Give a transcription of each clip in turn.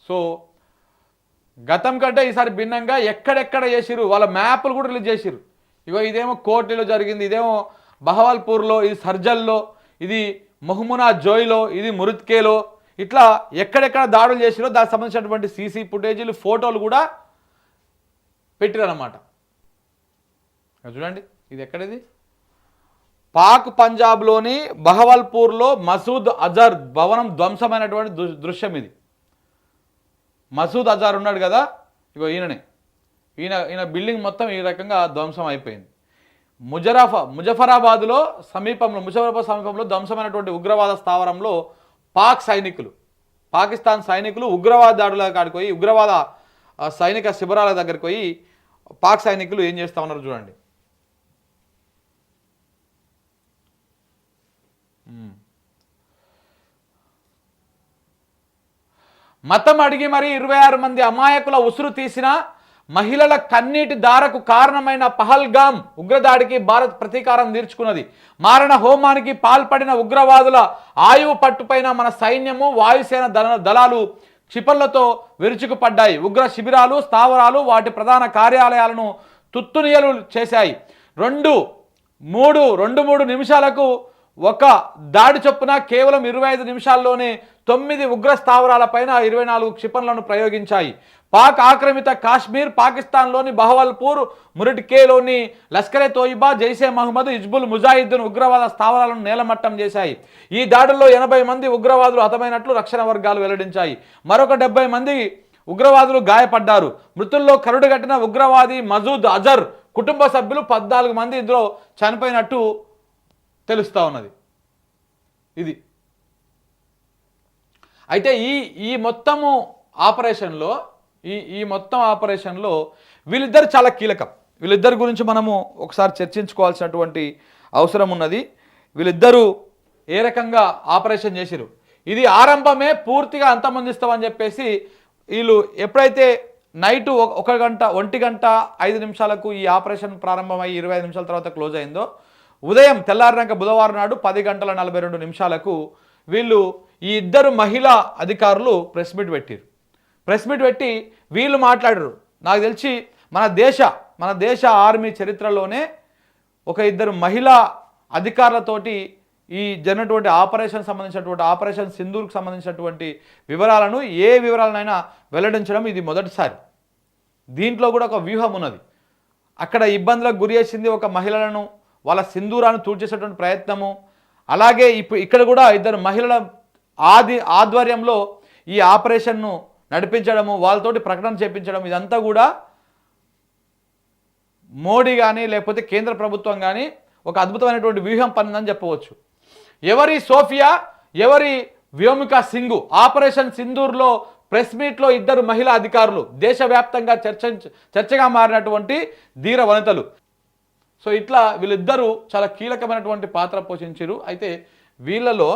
So గతం కంటే ఈసారి భిన్నంగా ఎక్కడెక్కడ చేసిరు, వాళ్ళ మ్యాప్లు కూడా రిలీజ్ చేసిరు. ఇగో ఇదేమో కోటిలో జరిగింది, ఇదేమో బహవాల్పూర్లో, ఇది సర్జల్లో, ఇది మొహమునా జోయ్లో, ఇది మురుత్కేలో, ఇట్లా ఎక్కడెక్కడ దాడులు చేసిరో దానికి సంబంధించినటువంటి సీసీ ఫుటేజీలు ఫోటోలు కూడా పెట్టిరన్నమాట. చూడండి ఇది ఎక్కడిది, పాక్ పంజాబ్లోని బహవల్పూర్లో మసూద్ అజర్ భవనం ధ్వంసమైనటువంటి దృశ్యం ఇది. మసూద్ అజర్ ఉన్నాడు కదా, ఇగో ఈయన బిల్డింగ్ మొత్తం ఈ రకంగా ధ్వంసం అయిపోయింది. ముజఫరాబాద్లో సమీపంలో ధ్వంసమైనటువంటి ఉగ్రవాద స్థావరంలో పాకిస్తాన్ సైనికులు ఉగ్రవాద దాడుల కాడికి పోయి, ఉగ్రవాద సైనిక శిబిరాల దగ్గరికి పోయి పాక్ సైనికులు ఏం చేస్తా ఉన్నారు చూడండి. మతం అడిగి మరి 26 మంది అమాయకుల ఉసురు తీసిన మహిళల కన్నీటి దారకు కారణమైన పహల్గామ్ ఉగ్రదాడికి భారత్ ప్రతీకారం తీర్చుకున్నది. మారణ హోమానికి పాల్పడిన ఉగ్రవాదుల ఆయువు పట్టుపైన మన సైన్యము, వాయుసేన దళాలు క్షిపణులతో విరుచుకుపడ్డాయి. ఉగ్ర శిబిరాలు, స్థావరాలు, వాటి ప్రధాన కార్యాలయాలను తుత్తునియలు చేశాయి. 2-3 నిమిషాలకు ఒక దాడి చొప్పున కేవలం 25 నిమిషాల్లోనే 9 ఉగ్ర స్థావరాలపైన 24 క్షిపణులను ప్రయోగించాయి. పాక్ ఆక్రమిత కాశ్మీర్, పాకిస్తాన్లోని బహవల్పూర్, మురిట్కేలోని లష్కరే తోయిబా, జైషే మహమ్మద్, హిజ్బుల్ ముజాహిద్దీన్ ఉగ్రవాద స్థావరాలను నేలమట్టం చేశాయి. ఈ దాడుల్లో 80 మంది ఉగ్రవాదులు హతమైనట్లు రక్షణ వర్గాలు వెల్లడించాయి. మరొక 70 మంది ఉగ్రవాదులు గాయపడ్డారు. మృతుల్లో కరుడుగట్టిన ఉగ్రవాది మసూద్ అజర్ కుటుంబ సభ్యులు 14 మంది ఇందులో చనిపోయినట్టు తెలుస్తూ ఉన్నది. ఇది అయితే ఈ మొత్తము ఆపరేషన్లో ఈ మొత్తం ఆపరేషన్లో వీళ్ళిద్దరు చాలా కీలకం. వీళ్ళిద్దరి గురించి మనము ఒకసారి చర్చించుకోవాల్సినటువంటి అవసరం ఉన్నది. వీళ్ళిద్దరూ ఏ రకంగా ఆపరేషన్ చేసిరు, ఇది ఆరంభమే, పూర్తిగా అంతమందిస్తామని చెప్పేసి వీళ్ళు ఎప్పుడైతే నైటు 1 గంట 5 నిమిషాలకు ఈ ఆపరేషన్ ప్రారంభమై 25 నిమిషాల తర్వాత క్లోజ్ అయిందో, ఉదయం తెల్లారినాక బుధవారం నాడు 10:42 వీళ్ళు ఈ ఇద్దరు మహిళా అధికారులు ప్రెస్ మీట్ పెట్టి వీళ్ళు మాట్లాడారు. నాకు తెలిసి మన దేశ ఆర్మీ చరిత్రలోనే ఒక ఇద్దరు మహిళా అధికారులతోటి ఈ జరిగినటువంటి ఆపరేషన్ సంబంధించినటువంటి ఆపరేషన్ సింధూర్కు సంబంధించినటువంటి వివరాలను వివరాలనైనా వెల్లడించడం ఇది మొదటిసారి. దీంట్లో కూడా ఒక వ్యూహం ఉన్నది. అక్కడ ఇబ్బందులకు గురి చేసింది ఒక మహిళలను, వాళ్ళ సింధూరాన్ని తూడ్చేసేటువంటి ప్రయత్నము, అలాగే ఇక్కడ కూడా ఇద్దరు మహిళల ఆధ్వర్యంలో ఈ ఆపరేషన్ను నడిపించడము, వాళ్ళతోటి ప్రకటన చేపించడం, ఇదంతా కూడా మోడీ కానీ లేకపోతే కేంద్ర ప్రభుత్వం కానీ ఒక అద్భుతమైనటువంటి వ్యూహం పన్నిందని చెప్పవచ్చు. ఎవరి సోఫియా, ఎవరి వ్యోమికా సింగు, ఆపరేషన్ సింధూర్లో ప్రెస్ మీట్లో ఇద్దరు మహిళా అధికారులు, దేశవ్యాప్తంగా చర్చగా మారినటువంటి ధీర వనితలు. సో ఇట్లా వీళ్ళిద్దరూ చాలా కీలకమైనటువంటి పాత్ర పోషించారు. అయితే వీళ్ళలో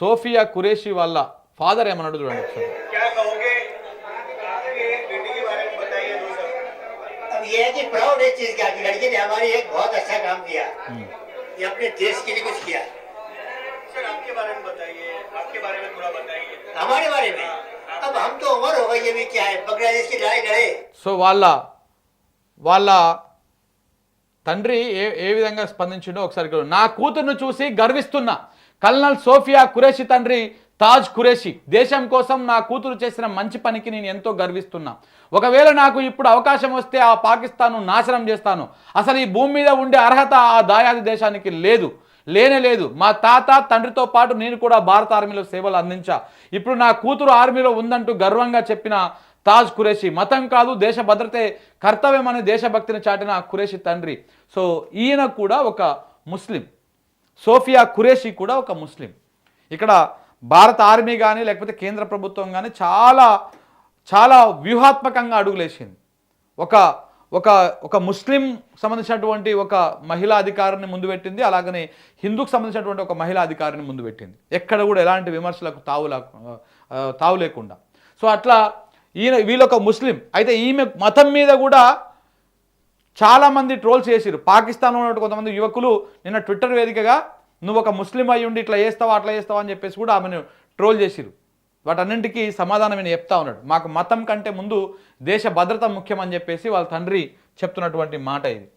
సోఫియా కురేషి వాళ్ళ ఫాదర్ ఏమన్నాడు చూడండి ఒకసారి. ये है कि प्राउड है चीज का कि लड़की ने हमारी एक बहुत अच्छा काम किया, ये अपने देश के लिए कुछ किया। सर आपके बारे में बताइए, आपके बारे में थोड़ा बताइए। हमारे बारे में अब हम तो उम्र हो गई, ये भी क्या है, बांग्लादेश की लड़ाई लड़े। సో వాళ్ళ తండ్రి ఏ విధంగా స్పందించిండో ఒకసారి. నా కూతురును చూసి గర్విస్తున్నా. కల్నల్ సోఫియా కురేషి తండ్రి తాజ్ కురేషి, దేశం కోసం నా కూతురు చేసిన మంచి పనికి నేను ఎంతో గర్విస్తున్నా. ఒకవేళ నాకు ఇప్పుడు అవకాశం వస్తే ఆ పాకిస్తాన్ను నాశనం చేస్తాను. అసలు ఈ భూమి మీద ఉండే అర్హత ఆ దాయాది దేశానికి లేదు. మా తాత తండ్రితో పాటు నేను కూడా భారత ఆర్మీలో సేవలు అందించా. ఇప్పుడు నా కూతురు ఆర్మీలో ఉందంటూ గర్వంగా చెప్పిన తాజ్ కురేషి, మతం కాదు దేశ భద్రతే కర్తవ్యం అనే దేశభక్తిని చాటిన కురేషి తండ్రి. సో ఈయన కూడా ఒక ముస్లిం, సోఫియా కురేషి కూడా ఒక ముస్లిం. ఇక్కడ భారత ఆర్మీ కానీ లేకపోతే కేంద్ర ప్రభుత్వం కానీ చాలా చాలా వ్యూహాత్మకంగా అడుగులేసింది. ఒక ముస్లిం సంబంధించినటువంటి ఒక మహిళా అధికారిని ముందు పెట్టింది, అలాగనే హిందూకు సంబంధించినటువంటి ఒక మహిళా అధికారిని ముందు పెట్టింది, ఎక్కడ కూడా ఎలాంటి విమర్శలకు తావు లేకుండా. సో అట్లా వీళ్ళొక ముస్లిం. అయితే ఈమె మతం మీద కూడా చాలామంది ట్రోల్స్ చేసిరు. పాకిస్తాన్లో ఉన్నటువంటి కొంతమంది యువకులు నిన్న ట్విట్టర్ వేదికగా నువ్వు ఒక ముస్లిం అయ్యి ఉండి ఇట్లా చేస్తావా అట్లా చేస్తావా అని చెప్పేసి కూడా ఆమెను ట్రోల్ చేసిరు. వాటన్నింటికి సమాధానం ఈయన చెప్తా ఉన్నాడు. మాకు మతం కంటే ముందు దేశ భద్రత ముఖ్యమని చెప్పేసి వాళ్ళ తండ్రి చెప్తున్నటువంటి మాట ఇది.